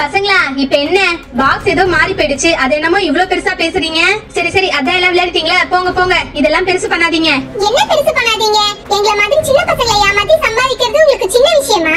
பசங்களா இப்ப என்ன பாக்ஸ் ஏதோ மாறி போயிடுச்சு, அது என்னமோ இவ்ளோ பெருசா பேசுறீங்க? சரி சரி அதான் எல்லாம் விளையாடிட்டீங்களா, போங்க போங்க, இதெல்லாம் பெருசு பண்ணாதீங்க. என்ன பெருசு பண்ணாதீங்க? எங்கள மாதிரி சின்ன பசங்களை ஏமாத்தி சம்பாதிக்கிறது உங்களுக்கு சின்ன விஷயமா?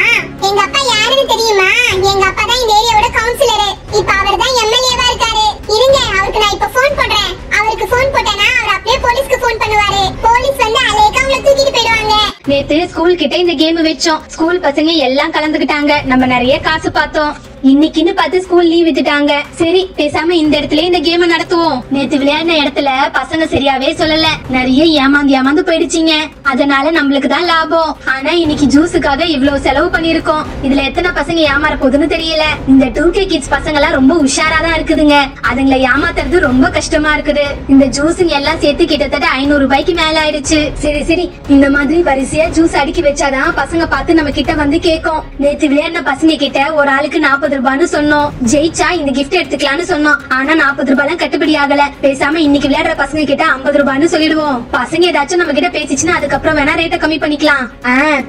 எங்க அப்பா யாருன்னு தெரியுமா? எங்க அப்பா தான் இந்த ஏரியாவோட கவுன்சிலர். இப்ப அவர் தான் எம்எல்ஏவா இருக்காரு. இருங்க, அவருக்கு நான் இப்ப போன் பண்றேன். அவருக்கு போன் போட்டேனா அவர் அப்படியே போலீஸ்க்கு போன் பண்ணுவாரு. போலீஸ் வந்து அலேக்கா உங்களை தூக்கிட்டு போயிடுவாங்க. நேத்து ஸ்கூல் கிட்ட இந்த கேம் வச்சோம், ஸ்கூல் பசங்க எல்லாம் கலந்துக்கிட்டாங்க, நம்ம நிறைய காசு பார்த்தோம். இன்னைக்குன்னு பார்த்து ஸ்கூல் லீவ் விட்டுட்டாங்க. சரி பேசாம இந்த இடத்துல இந்த கேம் நடத்துவோம். நேத்து விளையாடின இடத்துல பசங்க சரியாவே சொல்லல, நிறைய ஏமாந்து போயிடுச்சிங்க. அதனால நம்மளுக்கு தான் லாபம். ஆனா இன்னைக்கு ஜூஸுக்காக இவ்வளவு செலவு பண்ணிருக்கோம். இதுல எத்தனை பசங்க ஏமாற போகுதுன்னு தெரியல. இந்த 2K கிட்ஸ் பசங்க எல்லாம் ரொம்ப உஷாரா தான் இருக்குதுங்க. அதுங்களை ஏமாத்துறது ரொம்ப கஷ்டமா இருக்குது. இந்த ஜூஸுங்க எல்லாம் சேர்த்து கிட்டத்தட்ட 500 ரூபாய்க்கு மேல ஆயிடுச்சு. சரி சரி இந்த மாதிரி வரிசையா ஜூஸ் அடுக்கி வச்சாதான் பசங்க பார்த்து நம்ம கிட்ட வந்து கேட்கும். நேத்து விளையாடின பசங்க கிட்ட ஒரு ஆளுக்கு 40 ரூபான்னு சொன்னோம். ஜெயிச்சா இந்த கிஃப்ட் எடுத்துக்கலாம்னு சொன்னோம். ஆனா 40 ரூபாய் கட்டுப்படி ஆகல. பேசாம இன்னைக்கு விளையாடுற பசங்க கிட்ட 50 ரூபான்னு சொல்லிடுவோம். பசங்க ஏதாச்சும் நம்ம கிட்ட பேசிச்சுன்னா அதுக்கப்புறம் வேணா ரேட்டை கம்மி பண்ணிக்கலாம்.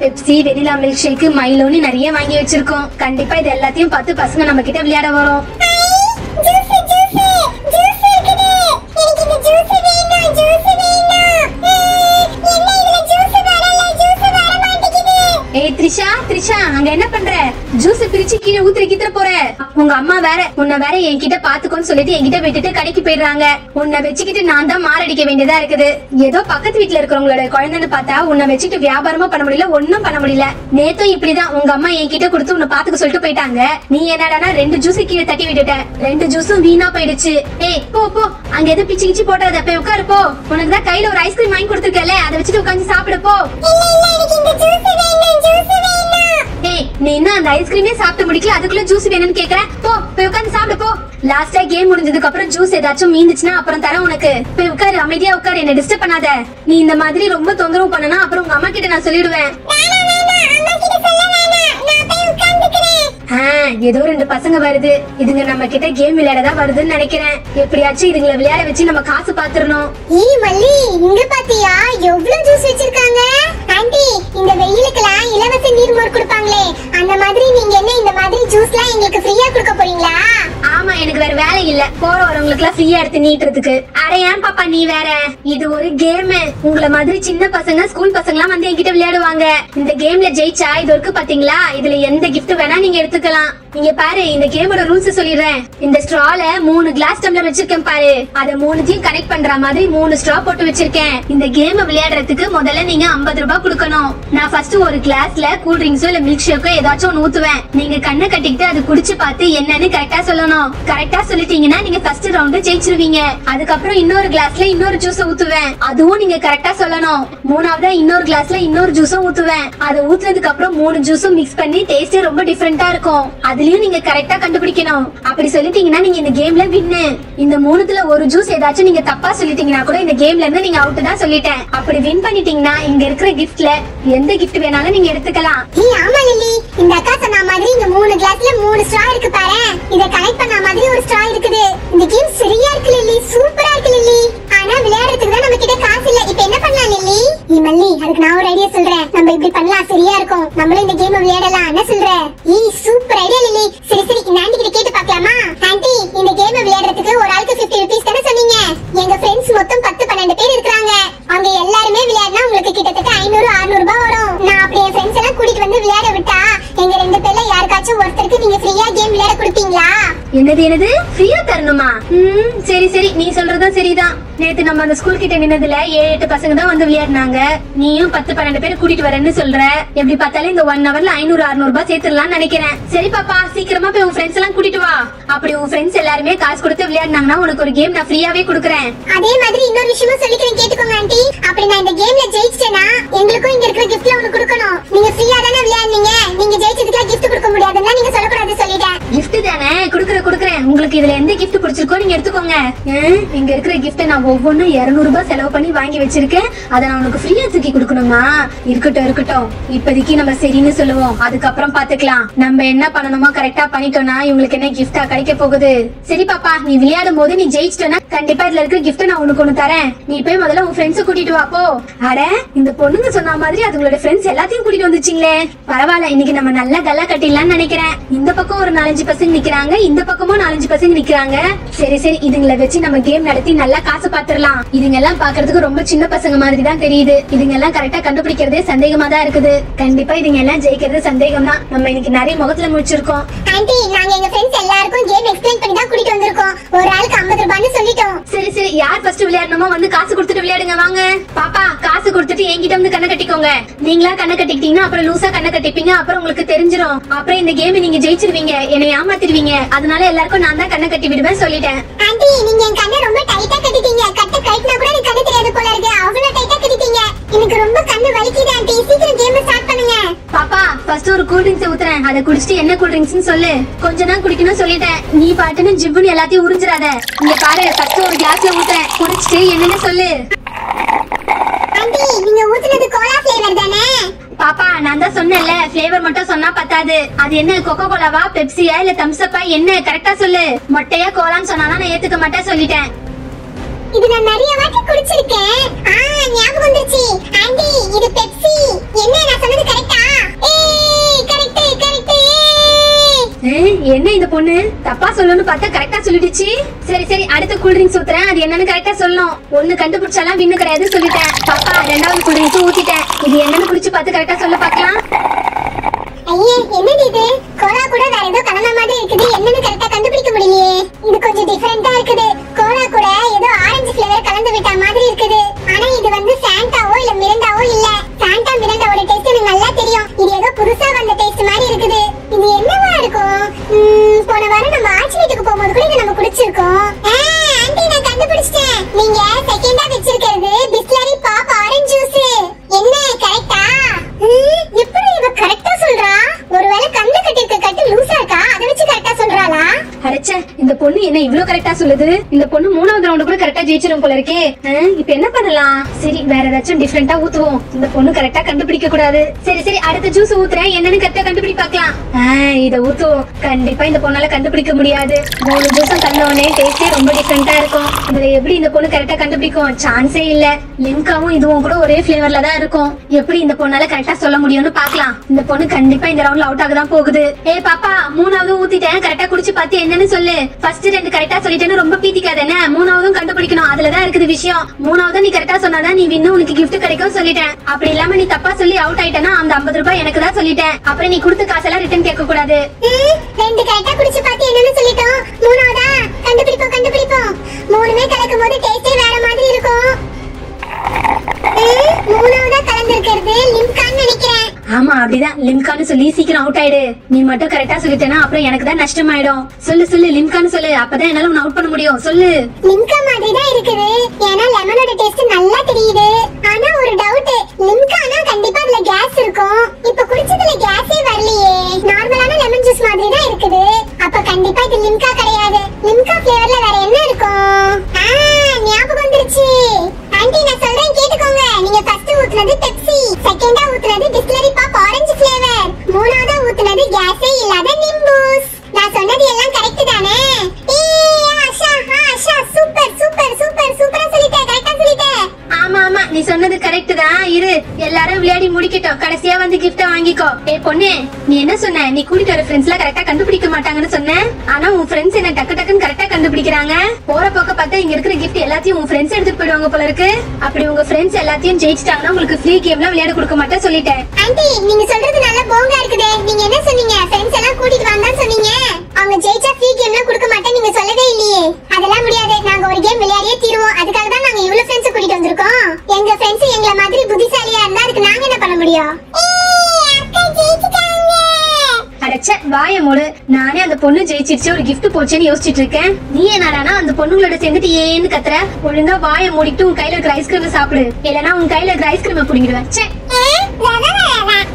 பெப்சி, வெனிலா மில்க் ஷேக், மைலோன்னு நிறைய வாங்கி வச்சிருக்கோம். கண்டிப்பா இது எல்லாத்தையும் பார்த்து பசங்க நம்ம கிட்ட விளையாட வரும். ஏய் த்ரிஷா, த்ரிஷா அங்க என்ன பண்ற? ஜூஸ் பிரிச்சு கீழே ஊத்திர போற. உங்க அம்மா வேற உன்னை வேற என்கிட்ட பாத்துக்கோன்னு சொல்லிட்டு என்கிட்ட விட்டுட்டு கடைக்கு போயிடுறாங்க. உன்னை வச்சுக்கிட்டு நான் தான் மாரடிக்க வேண்டியதா இருக்குது. ஏதோ பக்கத்து வீட்டுல இருக்கிறவங்களோட குழந்தைன்னு பார்த்தா உன்னை வச்சுட்டு வியாபாரமும் பண்ண முடியல, ஒன்னும் பண்ண முடியல. நேத்தும் இப்படிதான் உங்க அம்மா என்கிட்ட கொடுத்து உன்னை பாத்துக்க சொல்லிட்டு போயிட்டாங்க. நீ என்னடானா 2 ஜூஸ் கீழே தட்டி விட்டுட்ட. 2 ஜூஸும் வீணா போயிடுச்சு. ஏய் போ போ, அங்க எது பிச்சு கிச்சு போட்டாத, போய் உட்காரு போ. உனக்கு தான் கையில ஒரு ஐஸ்கிரீம் வாங்கி கொடுத்துருக்கல, அதை வச்சுட்டு உட்காந்து சாப்பிடு போ. ஏய் நீ இன்னும் அந்த ஐஸ்கிரீமே சாப்பிட்டு முடிக்கல, அதுக்குள்ள ஜூஸ் வேணும்னு கேக்குற? போ போய் உட்கார்ந்து சாப்பிடு போ. லாஸ்டா கேம் முடிஞ்சதுக்கு அப்புறம் ஜூஸ் ஏதாச்சும் மீந்துச்சுன்னா அப்புறம் தரேன் உனக்கு. போய் உட்காரு, அமைதியா உட்காரு, என்ன டிஸ்டர்ப் பண்ணாத. நீ இந்த மாதிரி ரொம்ப தொந்தரவு பண்ணனா அப்புறம் உங்க அம்மா கிட்ட நான் சொல்லிடுவேன். ஏதோ 2 பசங்க வருது. இதுங்க நம்ம கிட்ட கேம் விளையாடதான் வருதுன்னு நினைக்கிறேன். எப்படியாச்சும் இதுங்களை விளையாட வச்சு நம்ம காசு பாத்துறணும். ஏய் மல்லி, இங்க பாத்தியா எவ்வளவு ஜூஸ் வச்சிருக்காங்க? ஆண்டி, இந்த வெயிலுக்குலாம் இலவச நீர் மோர் கொடுப்பாங்களே, அந்த மாதிரி நீங்க என்ன இந்த மாதிரி ஜூஸ்லாம் எங்களுக்கு ஃப்ரீயா கொடுக்க போறீங்களா? ஆமா, எனக்கு வேற வேலை இல்ல, போற வரவங்களுக்கு எல்லாம் ஃப்ரீயா எடுத்து நீட்டுறதுக்கு. அட ஏன் பாப்பா நீ வேற, இது ஒரு கேம். உங்கள மாதிரி சின்ன பசங்க ஸ்கூல் பசங்க எல்லாம் வந்து என்கிட்ட விளையாடுவாங்க. இந்த கேம்ல ஜெயிச்சா இது இருக்கு பாத்தீங்களா, இதுல எந்த கிஃப்ட் வேணா நீங்க எடுத்துக்கலாம். நீங்க பாரு, இந்த கேமோட ரூல்ஸ் சொல்லிடுறேன். இந்த ஸ்ட்ரால 3 கிளாஸ் டம்ளர் வச்சிருக்கேன் பாரு, அத 3த்தையும் கனெக்ட் பண்ற மாதிரி 3 ஸ்ட்ரா போட்டு வச்சிருக்கேன். இந்த கேம் விளையாடுறதுக்கு முதல்ல நீங்க 50 ரூபாய் கொடுக்கணும். நான் ஃபர்ஸ்ட் ஒரு கிளாஸ்ல கூல் ட்ரிங்க்ஸோ இல்ல மில்க் ஷேக்கோ ஏதாச்சும் ஒன்னு ஊத்துவேன். நீங்க கண்ணை கட்டிக்கிட்டு அது குடிச்சு பார்த்து என்னன்னு கரெக்டா சொல்லணும். கரெக்டா சொல்லிட்டீங்கன்னா நீங்க ஃபர்ஸ்ட் ரவுண்ட் ஜெயிச்சிருவீங்க. அதுக்கப்புறம் இன்னொரு கிளாஸ்ல இன்னொரு ஜூஸ் ஊத்துவேன், அதுவும் நீங்க கரெக்டா சொல்லணும். மூணாவதா இன்னொரு கிளாஸ்ல இன்னொரு ஜூஸும் ஊத்துவேன். அதை ஊத்துனதுக்கு அப்புறம் 3 ஜூஸும் மிக்ஸ் பண்ணி டேஸ்டே ரொம்ப டிஃபரெண்டா இருக்கும். அதுலயும் நீங்க கரெக்டா கண்டுபிடிக்கணும். அப்படி சொல்லிட்டீங்கன்னா நீங்க இந்த கேம்ல வின்னு. இந்த 3த்துல ஒரு ஜூஸ் ஏதாச்சும் நீங்க தப்பா சொல்லிட்டீங்கன்னா கூட இந்த கேம்ல இருந்து நீங்க அவுட் தான் சொல்லிட்டேன். அப்படி வின் பண்ணிட்டீங்கன்னா இங்க இருக்கிற கிஃப்ட்ல எந்த கிஃப்ட் வேணாலும் நீங்க எடுத்துக்கலாம். ஏய் ஆமா லில்லி, இந்த அக்கா சொன்ன மாதிரி இந்த 3 கிளாஸ்ல 3 ஸ்ட்ரா இருக்கு பாரு, இத கனெக்ட் பண்ண மாதிரி ஒரு ஸ்ட்ரா இருக்குது. இந்த கேம் சரியா இருக்கு லில்லி, சூப்பரா இருக்கு லில்லி. ஆனா விளையாடுறதுக்கு தான் நம்ம கிட்ட காசு இல்ல. இப்போ என்ன பண்ணலாம் லில்லி? ஏய் மல்லி, அதுக்கு நான் ஒரு ஐடியா சொல்றேன். நம்ம இப்படி பண்ணலாம், சரியா இருக்கும். நம்மளும் இந்த கேம் விளையாடலாம், என்ன சொல்ற? ஏய் சூப்பர் ஐடியா லில்லி. சரி சரி, இந்த ஆண்டி கிட்ட கேட்டு பார்க்கலாமா? ஆண்டி, இந்த கேம் விளையாடுறதுக்கு ஒரு ஆளுக்கு 50 ரூபீஸ் தான சொன்னீங்க. எங்க फ्रेंड्स மொத்தம் 10-12 பேர் இருக்காங்க. அவங்க எல்லாரும் விளையாடினா உங்களுக்கு கிட்டத்தட்ட 500-600 ரூபாய் வரும். நான் அப்படியே என் फ्रेंड्स எல்லாம் கூட்டிட்டு வந்து விளையாட விட்டா எங்க 2 பேர்ல யாருக்காச்சும் ஒருத்தருக்கு நீங்க ஃப்ரீயா கேம் விளையாட கொடுப்பீங்களா? என்னது ஃப்ரீயா தரணுமா? சரி சரி, நீ சொல்றதும் சரிதான். நேத்து நம்ம அந்த ஸ்கூல் கிட்ட நின்னதுல 7-8 பசங்க தான் வந்து விளையாடினாங்க. நீயும் 10-12 பேர் கூட்டிட்டு வரேன்னு சொல்ற. எப்படி பார்த்தாலும் இந்த 1 ஹவர்ல 500-600 ரூபாய் சேர்த்துடலாம்னு நினைக்கிறேன். சரி பாப்பா, சீக்கிரமா போய் உன் ஃப்ரெண்ட்ஸ் எல்லாம் கூட்டிட்டு வா. அப்படி உன் ஃப்ரெண்ட்ஸ் எல்லாருமே காசு கொடுத்து விளையாடினாங்கன்னா உனக்கு ஒரு கேம் நான் ஃப்ரீயாவே கொடுக்குறேன். அதே மாதிரி இன்னொரு விஷயமும் சொல்லிக்கிறேன், கேட்டுக்கோங்க ஆண்டி. அப்படி நான் இந்த கேம்ல ஜெயிச்சிட்டேனா எங்களுக்கும் இங்க இருக்கிற கிஃப்ட்ல ஒன்னு கொடுக்கணும். நீங்க ஃப்ரீயா தானே விளையாடுனீங்க, நீங்க ஜெயிச்சதுக்கு கிஃப்ட் கொடுக்க முடியாதுன்னா நீங்க சொல்லக்கூடாது சொல்லிட்டேன். கிஃப்ட் தானே, குடுக்குறேன். உங்களுக்கு இதுல எந்த gift பிடிச்சிருக்கோ நீங்க எடுத்துக்கோங்க. இங்க இருக்கிற gift நான் ஒவ்வொன்னும் 200 ரூபாய் செலவு பண்ணி வாங்கி வச்சிருக்கேன். அத நான் உனக்கு ஃப்ரீயா தூக்கி கொடுக்கணுமா? இருக்கட்டும். இப்போதைக்கு நம்ம சரின்னு சொல்லுவோம், அதுக்கப்புறம் பாத்துக்கலாம். நம்ம என்ன பண்ணணுமோ கரெக்டா பண்ணிட்டோம்னா இவங்களுக்கு என்ன gift-ஆ கிடைக்க போகுது. சரி பாப்பா, நீ விளையாடும் போது நீ ஜெயிச்சிட்டனா கண்டிப்பா இதுல இருக்கிற gift நான் உனக்கு ஒன்னு தரேன். நீ போய் முதல்ல உன் ஃப்ரெண்ட்ஸ் கூட்டிட்டு வா போ. அட, இந்த பொண்ணுங்க சொன்ன மாதிரி அதுங்களோட ஃப்ரெண்ட்ஸ் எல்லாத்தையும் கூட்டிட்டு வந்துச்சிங்களே. பரவாயில்ல, இன்னைக்கு நம்ம நல்லா கல்லா கட்டிடலாம்னு நினைக்கிறேன். இந்த பக்கம் ஒரு 4-5 பசங்க நிக்கிறாங்க, இந்த பக்கமும் 4-5 பசங்க நிக்கிறாங்க. சரி இதுங்களை வச்சு நம்ம கேம் நடத்தி நல்லா காசு பாத்துறலாம். இதுங்க எல்லாம் பாக்குறதுக்கு ரொம்ப சின்ன பசங்க மாதிரி தான் தெரியுது. இதுங்க எல்லாம் கரெக்டா கண்டுபிடிக்கிறதே சந்தேகமா தான் இருக்குது. கண்டிப்பா இதுங்க எல்லாம் ஜெயிக்கிறது சந்தேகம் தான். நம்ம இன்னைக்கு நிறைய முகத்துல முடிச்சிருக்கோம். ஆண்டி, நாங்க எங்க ஃப்ரெண்ட்ஸ் எல்லாருக்கும் கேம் எக்ஸ்பிளைன் பண்ணி தான் கூட்டிட்டு வந்திருக்கோம். ஒரு ஆளுக்கு 50 ரூபாய்னு சொல்லிட்டோம். சரி யார் ஃபர்ஸ்ட் விளையாடணுமோ வந்து காசு கொடுத்துட்டு விளையாடுங்க. வாங்க பாப்பா, காசு கொடுத்துட்டு என்கிட்ட வந்து கண்ணை கட்டிக்கோங்க. நீங்களா கண்ணை கட்டிக்கிட்டீங்கன்னா அப்புறம் லூசா கண்ணை கட்டிப்பீங்க. அப்புறம் உங்களுக்கு தெரிஞ்சிரும். அப்புறம் இந்த கேம் நீங்க ஜெயிச்சிருவீங்க, என்னை ஏமாத்திடுவீங்க. அதனால எல்லாருக்கும் நான் தான் கண்ணை கட்டி விடுவேன் சொல்லிட்டேன். ஆண்டி, நீங்க என் கண்ணை ரொம்ப டைட்டா கட்டிட்டீங்க. கட்ட கைட்னா கூட எனக்கு கண்ணு தெரியாது போல இருக்கு. அவ்வளவு டைட்டா கட்டிட்டீங்க. எனக்கு ரொம்ப கண்ணு வலிக்குது ஆண்டி. சீக்கிரம் கேம் ஸ்டார்ட் பண்ணுங்க. பாப்பா, ஃபர்ஸ்ட் ஒரு கூல் ட்ரிங்க்ஸ் ஊத்துறேன். அதை குடிச்சிட்டு என்ன கூல் ட்ரிங்க்ஸ்னு சொல்லு. கொஞ்ச தான் குடிக்கணும் சொல்லிட்டேன். நீ பாட்டுன்னு ஜிவ்வுன்னு எல்லாத்தையும் உறிஞ்சிராத. இங்க பாரு, ஃபர்ஸ்ட் ஒரு கிளாஸ்ல ஊத்துறேன். குடிச்சிட்டு என்னன்னு சொல்லு. ஆண்டி, நீங்க ஊத்துனது கோலா ஃப்ளேவர் தானே? பாப்பா, நான் தான் சொன்னேன்ல, ஃப்ளேவர் மட்டும் சொன்னா பத்தாது. அது என்ன, கோகோ கோலாவா, பெப்சியா இல்ல தம்ஸ் அப்பா, என்ன கரெக்டா சொல்லு. மொட்டையா கோலான்னு சொன்னா நான் ஏத்துக்க மாட்டேன் சொல்லிட்டேன். இது நான் நிறைய வாட்டி குடிச்சிருக்கேன். ஞாபகம் வந்துருச்சு. ஆண்டி, இது பெப்சி. என்ன, நான் சொன்னது கரெக்ட்டா? கரெக்ட். என்ன இந்த பொண்ணு தப்பா சொல்லணும்னு பார்த்தா கரெக்டா சொல்லிடுச்சு. சரி அடுத்த கூல் ட்ரிங்க்ஸ் ஊத்துறேன். அது என்னன்னு கரெக்டா சொல்லணும். ஒண்ணு கண்டுபிடிச்சாலாம் வின்னு கிடையாது சொல்லிட்டேன். பாப்பா, ரெண்டாவது கூல் ட்ரிங்க்ஸ் ஊத்திட்டேன். இது என்னன்னு குடிச்சு பார்த்து கரெக்டா சொல்ல பார்க்கலாம். ஐயே, என்னது இது? கோலா கூட வேற ஏதோ கலந்த மாதிரி இருக்குது. என்னன்னு கரெக்டா கண்டுபிடிக்க முடியலையே. இது கொஞ்சம் டிஃபரெண்டா இருக்குது. கோலா கூட ஏதோ ஆரஞ்சு ஃப்ளேவர் கலந்து விட்ட மாதிரி இருக்குது. ஆனா இது வந்து சாண்டாவோ இல்ல மிரண்டாவோ இல்ல. சாண்டா மிரண்டாவோட டேஸ்ட் எனக்கு நல்லா தெரியும். இது ஏதோ புதுசா வந்த டேஸ்ட் மாதிரி இருக்குது. இது என்னவா இருக்கும்? போன வாரம் நம்ம ஆச்சி வீட்டுக்கு போகும்போது கூட இதை நம்ம குடிச்சிருக்கோம். ஆண்டி, நான் கண்டுபிடிச்சிட்டேன். நீங்க செகண்டா வச்சிருக்கிறது பிஸ்லரி பாப் ஆரஞ்சு ஜூஸ். என்ன, கரெக்ட்டா? எப்படி இவ கரெக்ட்டா சொல்றா? ஒருவேளை கண்ணு கட்டிருக்க கட்டு லூசா இருக்கா? அத வச்சு கரெக்ட்டா சொல்றாளா? அடச்சே, இந்த பொண்ணு என்ன இவ்ளோ கரெக்டா சொல்லுது. இந்த பொண்ணு 3வது ரவுண்ட் கூட கரெக்டா ஜெயிச்சிரும் போல இருக்கே. இப்போ என்ன பண்ணலாம்? சரி, வேற ஏதாச்சும் டிஃபரெண்டா ஊத்துவோம். இந்த பொண்ணு கரெக்டா கண்டுபிடிக்க கூடாது. சரி அடுத்த ஜூஸ் ஊத்துறேன். என்னன்னு கரெக்டா கண்டுபிடி பார்க்கலாம். இத ஊத்துவோம். கண்டிப்பா இந்த பொண்ணால கண்டுபிடிக்க முடியாது. 3 ஜூஸும் கலந்தோனே டேஸ்டே ரொம்ப டிஃபரெண்டா இருக்கும். இதுல எப்படி இந்த பொண்ணு கரெக்டா கண்டுபிடிக்கும்? சான்ஸே இல்ல. லிம்காவும் இதுவும் கூட ஒரே ஃப்ளேவர்ல தான் இருக்கும். எப்படி இந்த பொண்ணால கரெக்டா சொல்ல முடியும்னு பார்க்கலாம். இந்த பொண்ணு கண்டிப்பா இந்த ரவுண்ட்ல அவுட் ஆக தான் போகுது. பாப்பா, 3வது ஊத்திட்டேன். கரெக்டா குடிச்சு பார்த்து என்னன்னு சொல்லு. ஃபர்ஸ்ட் 2 கரெக்டா சொல்லிட்டேன்னு ரொம்ப பீத்திக்காத. என்ன, 3வதும் கண்டுபிடிக்கணும். அதுலதான் இருக்குது விஷயம். 3வது நீ கரெக்டா சொன்னாதான் நீ வின்னு, உனக்கு gift கிடைக்கும் சொல்லிட்டேன். அப்படி இல்லாம நீ தப்பா சொல்லி அவுட் ஆயிட்டனா அந்த 50 ரூபாய் எனக்கு தான் சொல்லிட்டேன். அப்புறம் நீ கொடுத்த காசெல்லாம் ரிட்டர்ன் கேட்க கூடாது. 2 கரெக்டா குடிச்சு பார்த்து என்னன்னு சொல்லிட்டோம். 3வதா கண்டுபிடிப்போம். 3மே கலக்கும் போது டேஸ்டே வேற மாதிரி இருக்கும். 3வதா கலந்திருக்கிறது லிம்கான்னு நினைக்கிறேன். ஆமா, அப்படிதான். லிம்கான்னு சொல்லி சீக்கிரம் அவுட் ஆயிடு. நீ மட்டும் கரெக்டா சொல்லிட்டேனா அப்புறம் எனக்கு தான் நஷ்டமாயிடும். சொல்லு லிம்கான்னு சொல்லு. அப்பதான் என்னால உன்னை அவுட் பண்ண முடியும். சொல்லு. லிம்கா மாதிரி தான் இருக்குது. ஏன்னா லெமனோட டேஸ்ட் நல்லா தெரியுது. ஆனா ஒரு டவுட், லிம்கானா கண்டிப்பா அதுல கேஸ் இருக்கும். இப்ப குடிச்சதுல கேஸே வரலையே. நார்மலான லெமன் ஜூஸ் மாதிரி தான் இருக்குது. அப்ப கண்டிப்பா இது லிம்கா கிடையாது. லிம்கா ஃப்ளேவர்ல வேற என்ன இருக்கும்? ஞாபகம் வந்துருச்சு. ஆண்டி, நான் சொல்றேன் கேட்டுக்கோங்க. நீங்க ஃபர்ஸ்ட் ஊத்துனது பெப்சி, செகண்டா ஊத்துனது பிஸ்லரி பாப் ஆரஞ்சு ஃப்ளேவர், 3வதா ஊத்துனது கேஸே இல்லாத நிம்பூஸ். நான் சொன்னது எல்லாம் கரெக்ட் தானே? ஆஷா, சூப்பரா சொல்லிட்டே. கரெக்ட்டா சொல்லிட்டே. ஆமா, நீ சொன்னது கரெக்ட் தான். இரு, எல்லாரும் விளையாடி முடிக்கட்டும். கடைசியா வந்து கிஃப்ட் வாங்கிக்கோ. பொண்ணு, நீ என்ன சொன்ன? நீ கூட்டிட்டு வர ஃப்ரெண்ட்ஸ் எல்லாம் கரெக்டா கண்டுபிடிக்க மாட்டாங்கன்னு சொன்ன. ஆனா உன் ஃப்ரெண்ட்ஸ் என்ன டக்குன்னு கரெக்டா கண்டுபிடிக்கிறாங்க. போற போக்க பார்த்தா இங்க இருக்கிற கிஃப்ட் எல்லாத்தையும் உன் ஃப்ரெண்ட்ஸ் எடுத்துட்டு போயிடுவாங்க போல இருக்கு. அப்படி உங்க ஃப்ரெண்ட்ஸ் எல்லாத்தையும் ஜெயிச்சிட்டாங்கன்னா உங்களுக்கு ஃப்ரீ கேம்லாம் விளையாட கொடுக்க மாட்டேன் சொல்லிட்டேன். ஆண்டி, நீங்க சொல்றது நல்ல போங்கா இருக்குதே. நீங்க என்ன சொன்னீங்க? ஃப்ரெண்ட்ஸ் எல்லாம் கூட்டிட்டு வாங்கன்னு சொன்னீங்க. அவங்க ஜெயிச்சா ஃப்ரீ கேம்லாம் கொடுக்க மாட்டேன் நீங்க சொல்லவே இல்லையே. அதெல்லாம் முடியாது. நாங்க ஒரு கேம் விளையாடியே தீருவோம். அதுக்காக தான் நாங்க இவ்வளவு ஃப்ரெண்ட்ஸ் கூட்டிட்டு வந்திருக்கோம். எங்க ஃப்ரெண்ட்ஸ் எங்கள மாதிரி புத்திசாலியா இருந்தா அதுக்கு நாங்க என்ன பண்ண முடியும்? அக்கா ஜெயிச்சிட்டாங்க. அடச்சே, வாய மூடு. நானே அந்த பொண்ணு ஜெயிச்சிருச்சு, ஒரு gift போச்சேன்னு யோசிச்சுட்டு இருக்கேன். நீ என்னடானா அந்த பொண்ணுங்களோட சேர்ந்துட்டு ஏன்னு கத்துற? ஒழுங்கா வாய மூடிட்டு உன் கையில இருக்கிற ஐஸ்கிரீம் சாப்பிடு. இல்லனா உன் கையில இருக்கிற ஐஸ்கிரீம் புடிங்கிடுவேன்.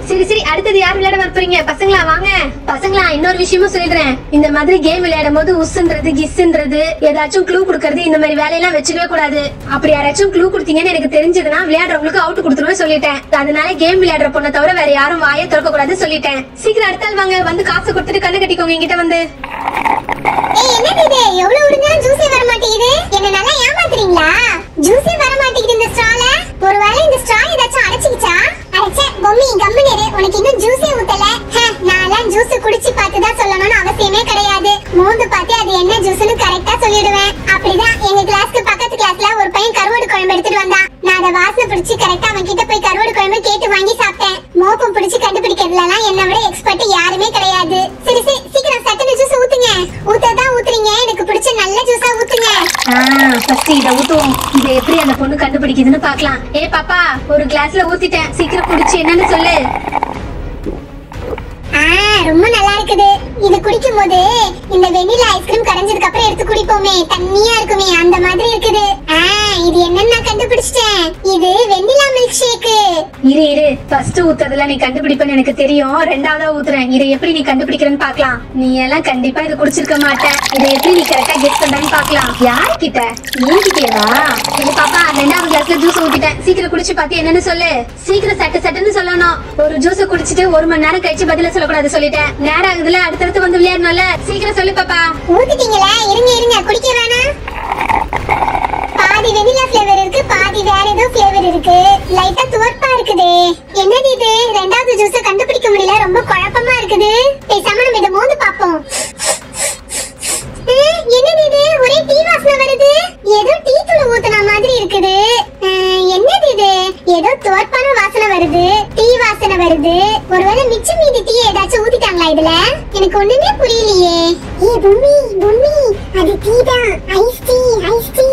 சரி சரி, அடுத்தது யார் விளையாட வரப்போறீங்க? பசங்களா வாங்க. பசங்களா, இன்னொரு விஷயமும் சொல்லிடுறேன். இந்த மாதிரி கேம் விளையாடும் போது உஸ்ன்றது கிஸ்ன்றது ஏதாச்சும் க்ளூ கொடுக்கறது இந்த மாதிரி வேலையெல்லாம் வச்சுக்கவே கூடாது. அப்படி யாராச்சும் க்ளூ கொடுத்தீங்கன்னு எனக்கு தெரிஞ்சதுன்னா விளையாடுறவங்களுக்கு அவுட் கொடுத்துருவேன் சொல்லிட்டேன். அதனால கேம் விளையாடுற பொண்ணை தவிர வேற யாரும் வாயை திறக்க கூடாது சொல்லிட்டேன். சீக்கிரம் அடுத்தால் வாங்க, வந்து காசு கொடுத்துட்டு கண்ணு கட்டிக்கோங்க என்கிட்ட வந்து. என்னது இது? எவ்வளவு உறிஞ்சாலும் ஜூஸே வர மாட்டேங்குது. என்ன நல்லா ஏமாத்துறீங்களா? ஜூஸே வர மாட்டேங்குது இந்த ஸ்ட்ரால. ஒருவேளை இந்த ஸ்ட்ரா ஏதாச்சும் அடைச்சிக்கிச்சா? அடைச்சே பொம்மி கம்முனேரு, உனக்கு இன்னும் ஜூஸே ஊத்தல. நான்லாம் ஜூஸ் குடிச்சு பார்த்து தான் சொல்லணும்னு அவசியமே கிடையாது. மோந்து பார்த்து அது என்ன ஜூஸ்னு கரெக்டா சொல்லிடுவேன். அப்படிதான் எங்க கிளாஸ்க்கு பக்கத்து கிளாஸ்ல ஒரு பையன் கருவாடு குழம்பு எடுத்துட்டு வந்தான். நான் அதை வாசனை பிடிச்சு கரெக்டா அவன் கிட்ட போய் கருவாடு குழம்பு கேட்டு வாங்கி சாப்பிட்டேன். மோப்பம் பிடிச்சு கண்டுபிடிக்கிறதுலாம் என்னை விட எக்ஸ்பர்ட் யாருமே கிடையாது. சரி சரி, சீக்கிரம் சட்டுன்னு ஜூஸ் ஊத்துங்க. ஊத்ததான் ஊத்துறீங்க, எனக்கு பிடிச்ச நல்ல ஜூஸா ஊத்துங்க. ஃபர்ஸ்ட் இத ஊத்துவோம். இத எப்படி அந்த பொண்ணு கண்டுபிடிக்குதுன்னு பார்க்கலாம். ஏ பாப்பா, ஒரு கிளாஸ்ல ஊத்திட்டேன், சீக்கிரம் குடிச்சு என்னன்னு சொல்லு. ரொம்ப நல்லா இருக்குது. இது குடிக்கும் போது இந்த வெண்ணிலா ஐஸ்கிரீம் கரைஞ்சதுக்கு அப்புறம் எடுத்து குடிப்போமே, தண்ணியா இருக்குமே, அந்த மாதிரி இருக்குது. இது என்னன்னு நான் கண்டுபிடிச்சிட்டேன். இது வெண்ணிலா மில்க் ஷேக். இரு ஃபர்ஸ்ட் ஊத்துறதுல நீ கண்டுபிடிப்பேன்னு எனக்கு தெரியும். ரெண்டாவதா ஊத்துறேன். இதை எப்படி நீ கண்டுபிடிக்கிறன்னு பார்க்கலாம். நீ எல்லாம் கண்டிப்பா இதை குடிச்சிருக்க மாட்டேன். இதை எப்படி நீ கரெக்டா கெஸ் பண்றன்னு பார்க்கலாம். யார்கிட்ட? நீங்கிட்டேவா? இது பாப்பா, ரெண்டாவது கிளாஸ்ல ஜூஸ் ஊத்திட்டேன், சீக்கிரம் குடிச்சு பார்த்து என்னன்னு சொல்லு. சீக்கிரம் சட்டுன்னு சொல்லணும். ஒரு ஜூஸ் குடிச்சிட்டு 1 மணி நேரம் கழிச்சு பதில சொல்லக்கூடாது சொல்லிட்டேன். நேரம் ஆகுதுல, அடுத்தடுத்து வந்து விளையாடணும்ல. சீக்கிரம் சொல்லு பாப்பா. ஊத்திட்டீங்களா? இருங்க குடிக்க வேணாம். பாதி வெனிலா ஃப்ளேவர் இருக்கு, பாதி வேற ஏதோ ஃப்ளேவர் இருக்கு. லைட்டா துவர்ப்பா இருக்குது. என்னது இது? ரெண்டாவது ஜூஸ கண்டுபிடிக்க முடியல, ரொம்ப குழப்பமா இருக்குது. பேசாம நம்ம இத மோந்து பாப்போம். என்னது இது? ஒரே டீ வாசனை வருது. ஏதோ டீ தூள் ஊத்துன மாதிரி இருக்குது. என்னது இது? ஏதோ துவர்ப்பான வாசனை வருது, டீ வாசனை வருது. ஒருவேளை மிச்சம் மீதி டீ ஏதாச்சும் ஊத்திட்டாங்களா இதுல? எனக்கு ஒண்ணுமே புரியலையே. பொம்மி அது டீ தான். Ice tea.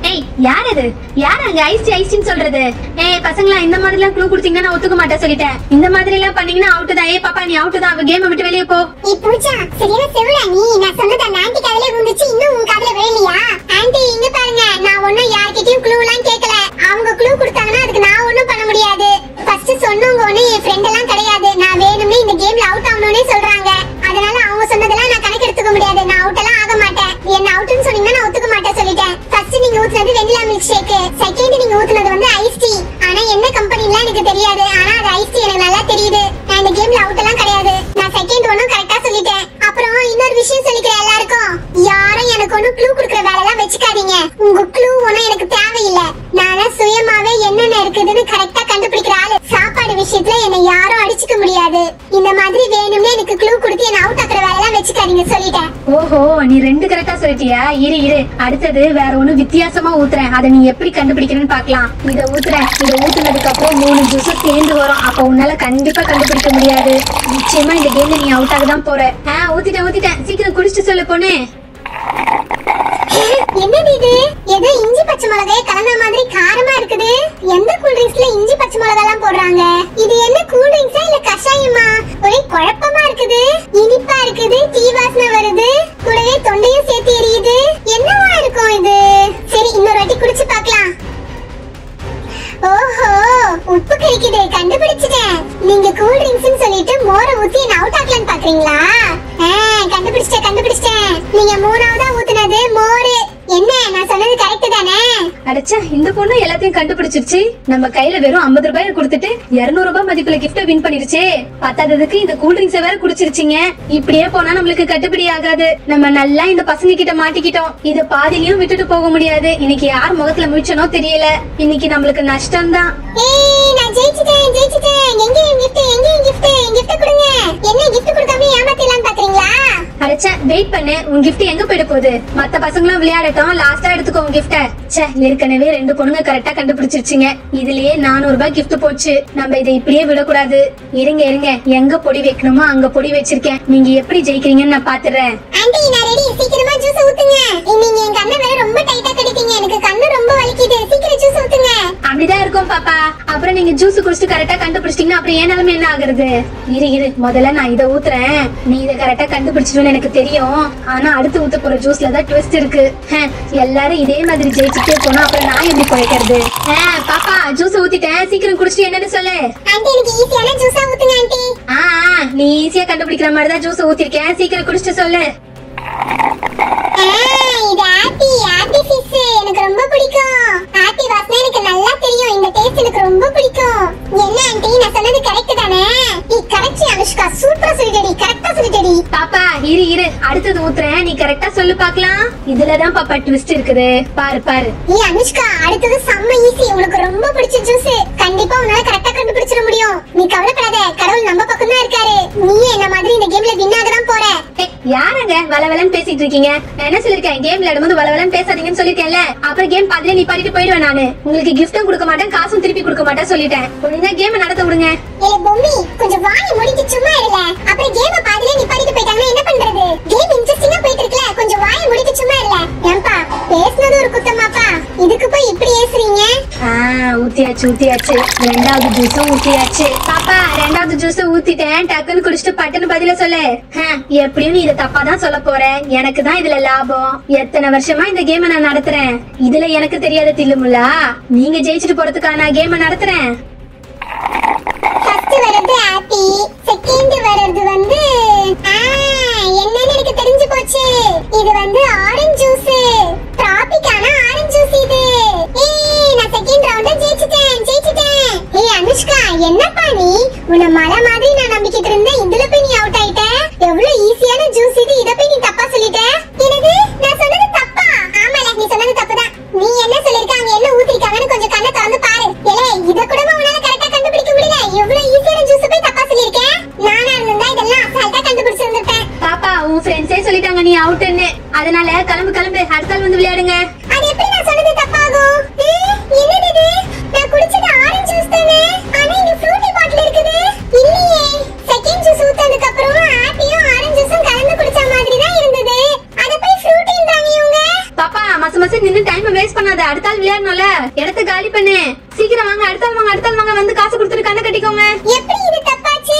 ஏய், யார் அது? யார் அங்க ஐஸ் டீன்னு சொல்றது? ஏய் பசங்களா, இந்த மாதிரி எல்லாம் க்ளூ கொடுத்தீங்கன்னா நான் ஒத்துக்க மாட்டேன் சொல்லிட்டேன். இந்த மாதிரி எல்லாம் பண்ணீங்கன்னா அவுட் தான். ஏய் பாப்பா, நீ அவுட் தான். அவ கேம் விட்டு வெளிய போ. ஏய் பூஜா, சரியான செவுளா நீ. நான் சொன்னத ஆன்ட்டி காதுல விழுந்துச்சு, இன்னும் உன் காதுல விழலையா? ஆன்ட்டி இங்க பாருங்க, நான் ஒண்ணும் யார்கிட்டயும் க்ளூ எல்லாம் கேட்கல. அவங்க க்ளூ கொடுத்தாங்கன்னா அதுக்கு நான் ஒண்ணும் பண்ண முடியாது. ஃபர்ஸ்ட் சொன்னவங்க ஒண்ணு என் ஃப்ரெண்ட் எல்லாம் கிடையாது. நான் வேணும்னே இந்த கேம்ல அவுட் ஆகணும்னே சொல்றாங்க. அதனால அவங்க சொன்னதெல்லாம் நான் கணக்கு எடுத்துக்க முடியாது. நான் அவுட் எல்லாம் ஆக மாட்டேன். என்ன அவுட்னு சொன்னீங்கன்னா நான் ஒத்துக்க மாட்டேன் சொல்லிட்டேன். ஃபர்ஸ்ட் நீங்க ஊத்துனது வெண்ணிலா மில்க் ஷேக், செகண்ட் நீங்க ஊத்துனது வந்து ஐஸ் டீ. ஆனா என்ன கம்பெனிலாம் எனக்கு தெரியாது. ஆனா அது ஐஸ் டீ எனக்கு நல்லா தெரியுது. நான் இந்த கேம்ல அவுட் எல்லாம் கிடையாது. நான் செகண்ட் ஒண்ணும் கரெக்ட்டா சொல்லிட்டேன். அப்புறம் இன்னொரு விஷயம் சொல்லிக்கிறேன் எல்லாருக்கும். யாரும் எனக்கு ஒண்ணும் க்ளூ கொடுக்கிற வேலை எல்லாம் வெச்சுக்காதீங்க. உங்க க்ளூ ஒண்ணும் எனக்கு தேவையில்லை. நானே சுயமாவே என்னென்ன இருக்குதுன்னு கரெக்ட்டா கண்டுபிடிக்கிற ஆளு. சாப்பாடு விஷயத்துல என்ன யாரும் அடிச்சுக்க முடியாது. இந்த மாதிரி வேணும்னே எனக்கு க்ளூ கொடுத்து என்ன அவுட் ஆக்குற வேலை எல்லாம் வெச்சுக்காதீங்க சொல்லிட்டேன். ஓஹோ, நீ 2 கரெக்டா சொல்லிட்டியா? இரு அடுத்தது வேற ஒண்ணு வித்தியாசமா ஊத்துறேன். அதை நீ எப்படி கண்டுபிடிக்கிறன்னு பார்க்கலாம். இத ஊத்துறேன். இத ஊத்துனதுக்கு அப்புறம் 3 ஜூஸ் சேர்ந்து வரும். அப்ப உன்னால கண்டிப்பா கண்டுபிடிக்க முடியாது. நிச்சயமா இந்த கேம்ல நீ அவுட் ஆக தான் போற. ஊத்திட்டேன். சீக்கிரம் குடிச்சிட்டு சொல்லு பொண்ணு. என்னது இது? ஏதோ இஞ்சி பச்சை மிளகாய் கலந்த மாதிரி காரமா இருக்குது. எந்த கூல் ட்ரிங்க்ஸ்ல இஞ்சி பச்சை மிளகாய் எல்லாம் போடுறாங்க? இது என்ன கூல் ட்ரிங்க்ஸா இல்ல கஷாயமா? ஒரே குழப்பமா இருக்குது. இனிப்பா இருக்குது, டீ வாசனை வருது, கூடவே தொண்டையும் சேர்த்து எரியுது. என்னவா இருக்கும் இது? சரி, இன்னொரு வாட்டி குடிச்சு பார்க்கலாம். ஓஹோ, உப்பு கறிக்குது. கண்டுபிடிச்சிட்டேன். நீங்க கூல் ட்ரிங்க்ஸ்னு சொல்லிட்டு மோரை ஊத்தி என்ன அவுட் ஆக்கலாம்னு பாக்குறீங்களா? கண்டுபிடிச்சிட்டேன். நீங்க 3ஆவதா ஊத்துனது மோர். என்ன, நான் சொன்னது கரெக்ட் தானே? அடச்சா, இந்த பொண்ணு எல்லாத்தையும் கண்டுபிடிச்சிருச்சு. நம்ம கையில வெறும் 50 ரூபாய் கொடுத்துட்டு 200 ரூபாய் மதிப்புல கிஃப்ட் வின் பண்ணிருச்சு. பத்தாததுக்கு இந்த கூல் ட்ரிங்க்ஸ் வேற குடிச்சிருச்சீங்க. இப்படியே போனா நம்மளுக்கு கட்டுப்படி ஆகாது. நம்ம நல்லா இந்த பசங்க கிட்ட மாட்டிக்கிட்டோம். இது பாதியிலயும் விட்டுட்டு போக முடியாது. இன்னைக்கு யார் முகத்துல முழிச்சனோ தெரியல. இன்னைக்கு நம்மளுக்கு நஷ்டம் தான். நான் ஜெயிச்சிட்டேன். எங்க கிஃப்ட் கொடுங்க. என்ன கிஃப்ட் கொடுக்காம ஏமாத்திடலாம் பாக்குறீங்களா? அடச்சா, வெயிட் பண்ணு. உன் கிஃப்ட் எங்க போயிட போகுது? மத்த பசங்களும் விளையாடட்டும், லாஸ்டா எடுத்துக்கோ உன் கிஃப்ட. ஏற்கனவே 2 பொண்ணுங்க கரெக்டா கண்டுபிடிச்சிருச்சுங்க. இதுலயே 400 ரூபாய் கிஃப்ட் போச்சு. நம்ம இதை இப்படியே விடக்கூடாது. இருங்க எங்க பொடி வைக்கணுமோ அங்க பொடி வச்சிருக்கேன். நீங்க எப்படி ஜெயிக்கிறீங்கன்னு நான் பாத்துறேன். ஆண்டி, நான் ரெடி. சீக்கிரமா ஜூஸ் ஊத்துங்க. நீங்க என் கண்ணை வேற ரொம்ப டைட்டா கட்டிட்டீங்க. எனக்கு கண்ணு ரொம்ப வலிக்குது. சீக்கிரம் ஜூஸ் ஊத்துங்க. அப்படிதான் இருக்கும் பாப்பா. அப்புறம் நீங்க நீங்க ஜூஸ் குடிச்சிட்டு கரெக்டா கண்டுபிடிச்சிட்டீங்கன்னா அப்புறம் ஏன் நிலைமை என்ன ஆகுறது? இரு முதல்ல நான் இதை ஊத்துறேன். நீ இதை கரெக்டா கண்டுபிடிச்சிடுன்னு எனக்கு தெரியும். ஆனா அடுத்து ஊத்த போற ஜூஸ்ல தான் ட்விஸ்ட் இருக்கு. எல்லாரும் இதே மாதிரி ஜெயிச்சுட்டே போனா அப்புறம் நான் எப்படி குறைக்கிறது? பாப்பா ஜூஸ் ஊத்திட்டேன், சீக்கிரம் குடிச்சிட்டு என்னன்னு சொல்லு. ஆண்டி எனக்கு ஈஸியான ஜூஸா ஊத்துங்க ஆண்டி. நீ ஈஸியா கண்டுபிடிக்கிற மாதிரி தான் ஜூஸ் ஊத்திருக்கேன், சீக்கிரம் குடிச்சிட்டு சொல்லு. இது ஆப்பி ஃபிஷ் எனக்கு ரொம்ப பிடிக்கும். ஆப்பி வாசனை எனக்கு நல்லா தெரியும். இந்த டேஸ்ட் எனக்கு ரொம்ப பிடிக்கும். என்ன ஆண்டி நான் சொன்னது கரெக்ட் தானே? நீ கரெக்ட் அனுஷ்கா, சூப்பரா சொல்லிட்டடி, கரெக்ட்டா சொல்லிட்டடி. பாப்பா இரு அடுத்தது ஊத்துறேன், நீ கரெக்ட்டா சொல்லு பார்க்கலாம். இதுல தான் பாப்பா ட்விஸ்ட் இருக்குது, பாரு. அனுஷ்கா அடுத்தது செம்ம ஈஸி. உனக்கு ரொம்ப பிடிச்ச ஜூஸ். கண்டிப்பா உன்னால கரெக்ட்டா கண்டுபிடிச்சிட முடியும். நீ கவலைப்படாத, கடவுள் நம்ம பக்கம் தான் இருக்காரு. நீ என்ன மாதிரி இந்த கேம்ல வின் ஆக தான் போற. யாரங்க வளவலன்னு பேசிட்டு இருக்கீங்க? நான் என்ன சொல்லிருக்கேன்? கேம் விளையாடும்போது வளவலன்னு பேசாதீங்கன்னு சொல்லிருக்கேன்ல. அப்புறம் கேம் பாதியில நிப்பாட்டிட்டு போயிடுவேன் நானு. உங்களுக்கு கிஃப்டும் கொடுக்க மாட்டேன், காசும் திருப்பி கொடுக்க மாட்டேன் சொல்லிட்டேன். ஒழுங்கா கேம் நடத்த விடுங்க. ஏய் பொம்மி, கொஞ்சம் வாயை மூடிட்டு சும்மா இருல. அப்புறம் கேம் பாதியில நிப்பாட்டிட்டு போயிட்டாங்கன்னா என்ன பண்றது? கேம் இன்ட்ரஸ்டிங்கா போயிட்டு இருக்குல, கொஞ்சம் வாயை மூடிட்டு சும்மா இருல. ஏன்பா பேசுனது ஒரு குத்தமாப்பா? இதுக்கு போய் இப்படி ஏசுறீங்க? ஊத்தியாச்சு. ரெண்டாவது ஜூஸும் ஊத்தியாச்சு. பாப்பா ரெண்டாவது ஜூஸ் ஊத்திட்டேன், டக்குன்னு குடிச்சிட்டு பட்டுன்னு பதில சொல்லு. எப்படியும் நீ இதை தப்பா தான் சொல்ல போற. எனக்கு தான் இதுல லாபம். எத்தனை வருஷமா இந்த கேம் நான் நடத்துறேன். இதுல எனக்கு தெரியாத தில்லுமுல்லா, நீங்க ஜெயிச்சிட்டு போறதுக்காக நான் கேம் நடத்துறேன். ஃபர்ஸ்ட் வரது ஆப்பி, செகண்ட் வரது வந்து என்னன்னு எனக்கு தெரிஞ்சு போச்சு. இது வந்து ஆரஞ்சு ஜூஸ். டிராபிக்கான ஆரஞ்சு ஜூஸ் இது. நான் செகண்ட் ரவுண்ட ஜெயிச்சிட்டேன். அனுஷ்கா என்னப்பா நீ? உன்ன மலை மாதிரி நான் நம்பிக்கிட்டு இருந்தேன், இதுல போய் நீ அவுட் ஆயிட்ட. எவ்வளவு ஈஸியான ஜூஸ் இது, இத போய் நீ தப்பா சொல்லிட்ட. என்னது நான் சொன்னது தப்பா? ஆமால நீ சொன்னது தப்புதான். நீ என்ன சொல்லிருக்காங்க, என்ன ஊத்திருக்காங்கன்னு கொஞ்சம் கண்ணை திறந்து பாரு. ஏலே இத கூட உன்னால கரெக்ட்டா கண்டுபிடிக்க முடியல. எவ்வளவு ஈஸியான ஜூஸ் போய் தப்பா சொல்லிருக்கேன். நானா இருந்தா இதெல்லாம் அசால்ட்டா கண்டுபிடிச்சிருந்திருப்பேன். பாப்பா உன் ஃப்ரெண்ட்ஸே சொல்லிட்டாங்க நீ அவுட்னு. அதனால கிளம்பு அடுத்த வந்து விளையாடுங்க. அது எப்படி நான் சொன்னது தப்பாகும்? என்னது இது? நான் குடிச்சது ஆரஞ்சு ஜூஸ் தானே. ஆனா இங்க ஃப்ரூட்டி பாட்டில் இருக்குது. இல்லையே, செகண்ட் ஜூஸ் ஊத்ததுக்கு அப்புறம் ஆப்பியும் ஆரஞ்சு ஜூஸும் கலந்து குடிச்ச மாதிரி தான் இருந்தது. அத போய் ஃப்ரூட்டின்றாங்க இவங்க. பாப்பா மச நின்னு டைம் வேஸ்ட் பண்ணாத, அடுத்த ஆள் விளையாடணும்ல. இடத்தை காலி பண்ணு, சீக்கிரம் வாங்க. அடுத்த ஆள் வாங்க, வந்து காசு கொடுத்துட்டு கண்ணை கட்டிக்கோங்க. எப்படி இது தப்பாச்சு?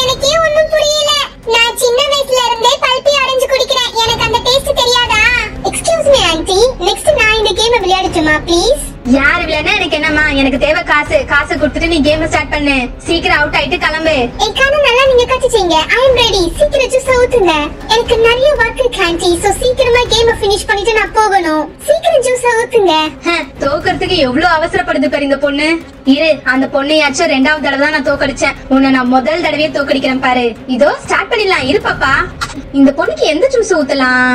எனக்கே ஒண்ணும் புரியல. நான் சின்ன வயசுல இருந்தே பல்பி ஆரஞ்சு குடிக்கிறேன். எனக்கு அந்த டேஸ்ட் தெரியாதா? எக்ஸ்கியூஸ் மீ ஆன்ட்டி, நெக்ஸ்ட் நான் இந்த கேம் விளையாடட்டுமா ப்ளீஸ்? யாரு விளையாடுனா எனக்கு என்னமா? எனக்கு தேவை காசு கொடுத்துட்டு நீ கேம் ஸ்டார்ட் பண்ணு. சீக்கிரம் அவுட் ஆயிட்டு கிளம்பு. ஏக்கான நல்லா நீங்க கட்டிச்சீங்க. ஐ அம் ரெடி. சீக்கிரம் ஜூஸ் ஊத்துங்க. எனக்கு நிறைய வர்க் இருக்கு ஆன்ட்டி, சோ சீக்கிரமா கேம் ஃபினிஷ் பண்ணிட்டு நான் போகணும். சீக்கிரம் ஜூஸ் ஊத்துங்க. தோக்கறதுக்கு எவ்வளவு அவசரப்படுது பாரு இந்த பொண்ணு. இரு, அந்த பொண்ணையாச்சும் ரெண்டாவது தடவை தான் நான் தோக்கடிச்சேன். உன்னை நான் முதல் தடவையே தோக்கடிக்கிறேன் பாரு. இதோ ஸ்டார்ட் பண்ணிடலாம். இரு பாப்பா, இந்த பொண்ணுக்கு எந்த ஜூஸ் ஊத்தலாம்?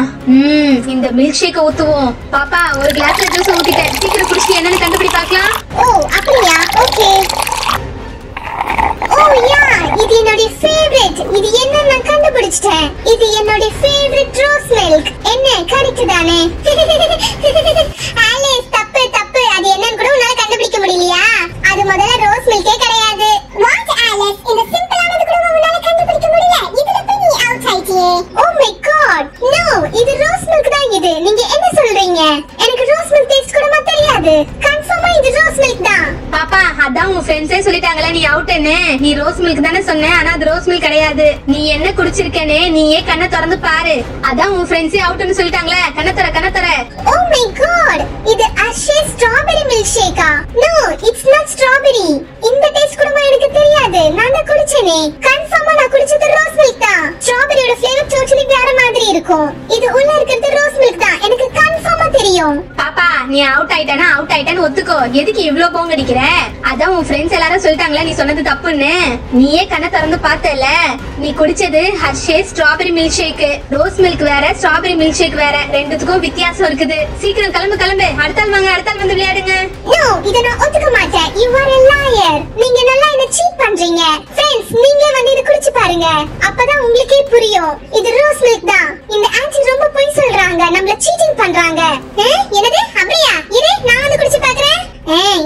இந்த மில்க் ஷேக் ஊத்துவோம். பாப்பா ஒரு கிளாஸ்ல ஜூஸ் ஊத்திட்டேன், சீக்கிரம் குடிச்சிட்டு என்னன்னு கண்டுபிடி பார்க்கலாம். ஓ அப்படியா? ஓகே. ஓ யா, இது என்னோட ஃபேவரட். இது என்ன நான் கண்டுபிடிச்சிட்டேன். இது என்னோட ஃபேவரட் ரோஸ் மில்க். என்ன கரெக்ட் தானே? ஆலிஸ் தப்பு. அது என்னன்னு கூட உன்னால கண்டுபிடிக்க முடியலையா? அது முதல்ல ரோஸ் மில்கே கிடையாது. வாட் ஆலிஸ், இந்த சிம்பிளானது கூட உன்னால கண்டுபிடிக்க முடியல. இதுல போய் நீ அவுட் ஆயிட்டியே. ஓ மை காட், நோ, இது ரோஸ் மில்க் தான். இது நீங்க என்ன சொல்றீங்க? எனக்கு ரோஸ் மில்க் டேஸ்ட் கூட தெரியாது. கன்ஃபார்மா இது ரோஸ் மில்க் தான். பாப்பா அதான் உன் ஃப்ரெண்ட்ஸே சொல்லிட்டாங்களே நீ அவுட்னு. நீ ரோஸ் மில்க் தானே சொன்ன, ஆனா அது ரோஸ் மில்க் கிடையாது. நீ என்ன குடிச்சிருக்கேனே நீயே கண்ணை திறந்து பாரு. அதான் உன் ஃப்ரெண்ட்ஸே அவுட்னு சொல்லிட்டாங்களே. கண்ணை தர. ஓ மை காட், இது அஷே ஸ்ட்ராபெரி மில்க் ஷேக்கா? No, it's not strawberry. இந்த டேஸ்ட் கூட எனக்கு தெரியாது. நான் தான் குடிச்சேனே. கன்ஃபார்மா நான் குடிச்சது ரோஸ் மில்க் தான். ஸ்ட்ராபெரியோட ஃப்ளேவர் டோட்டலி வேற மாதிரி இருக்கும். இது உள்ள இருக்கிறது ரோஸ் மில்க் தான். எனக்கு கன்ஃபார்மா தெரியும். பாப்பா நீ அவுட் ஆயிட்டான்னு ஒத்துக்கோ. எதுக்கு இவ்ளோ போங்க அடிக்கிற? அதான் உன் ஃப்ரெண்ட்ஸ் எல்லாரும் சொல்லிட்டாங்களே நீ சொன்னது தப்புன்னு. நீயே கண்ணை திறந்து பார்த்தல. நீ குடிச்சது Hershey strawberry milk shake. Rose milk வேற, ஸ்ட்ராபெரி மில்க் ஷேக் வேற. ரெண்டுத்துக்கும் வித்தியாசம் இருக்குது. சீக்கிரம் கிளம்பு. அடுத்த ஆள் வந்து விளையாடுங்க. நோ, இத நான் ஒத்துக்க மாட்டேன். You are a liar. நீங்க நல்லா என்ன சீட் பண்றீங்க. फ्रेंड्स, நீங்க வந்து இத குடிச்சு பாருங்க. அப்பதான் உங்களுக்கே புரியும். இது ரோஸ் மில்க் தான். இந்த ஆன்ட்டி ரொம்ப பொய் சொல்றாங்க. நம்மள சீட்டிங் பண்றாங்க. என்னது? அப்படியா? இரு, நான் வந்து குடிச்சு பார்க்கறேன்.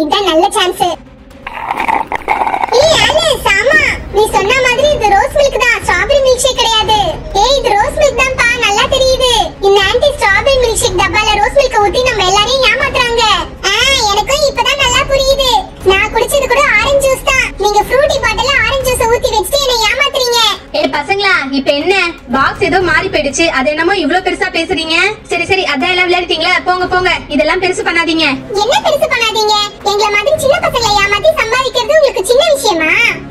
இதான் நல்ல சான்ஸ். ஆலிஸ், ஆமா, நீ சொன்ன மாதிரி இது ரோஸ் மில்க் தான். ஸ்ட்ராபெரி மில்க் ஷேக் கிடையாது. இது ரோஸ் மில்க் தான் பா, நல்லா தெரியுது. இந்த ஆன்ட்டி ஸ்ட்ராபெரி மில்க் ஷேக் டப்பால ரோஸ் மில்க் ஊத்தி நம்ம எல்லாரையும் ஏமாத்துறாங்க. எனக்கும் இப்பதான் நல்லா புரியுது. நான் குடிச்சது கூட ஏதோ மாறி போயிடுச்சு. அது என்னமோ இவ்ளோ பெருசா பேசுறீங்க. சரி சரி அதான் எல்லாம் விளையாடிட்டீங்களா, போங்க போங்க. இதெல்லாம் பெருசு பண்ணாதீங்க. என்ன பெருசு பண்ணாதீங்க? எங்களை மாதிரி சின்ன பசங்களை ஏமாத்தி சம்பாதிக்கிறது உங்களுக்கு சின்ன விஷயமா?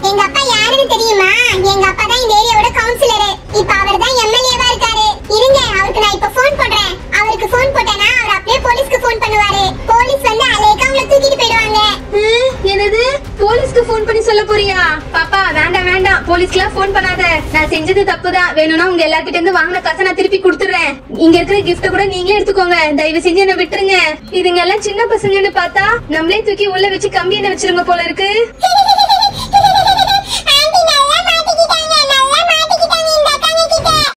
எங்க அப்பா யாருன்னு தெரியுமா? எங்க அப்பா தான் இந்த ஏரியாவோட கவுன்சிலர். இப்ப அவர் தான் எம்எல்ஏவா இருக்காரு. இருங்க, அவருக்கு நான் இப்ப போன் பண்றேன். அவருக்கு போன் போட்டேனா அவர் அப்படியே போலீஸ்க்கு போன் பண்ணுவாரு. போலீஸ் வந்து அலேக்கா உங்களை தூக்கிட்டு போயிடுவாங்க. என்னது, போலீஸ்க்கு போன் பண்ணி சொல்ல போறியா? பாப்பா வேண்டாம் வேண்டாம், போலீஸ்க்குலாம் போன் பண்ணாத. நான் செஞ்சது தப்புதான். வேணும்னா உங்க எல்லார்கிட்ட இருந்து வாங்கின காசை நான் திருப்பி கொடுத்துறேன். இங்க இருக்கிற கிஃப்ட் கூட நீங்களே எடுத்துக்கோங்க. தயவு செஞ்சு என்ன விட்டுருங்க. இதுங்க எல்லாம் சின்ன பசங்கன்னு பார்த்தா நம்மளே தூக்கி உள்ள வச்சு கம்பி என்ன வச்சிருங்க போல இருக்கு.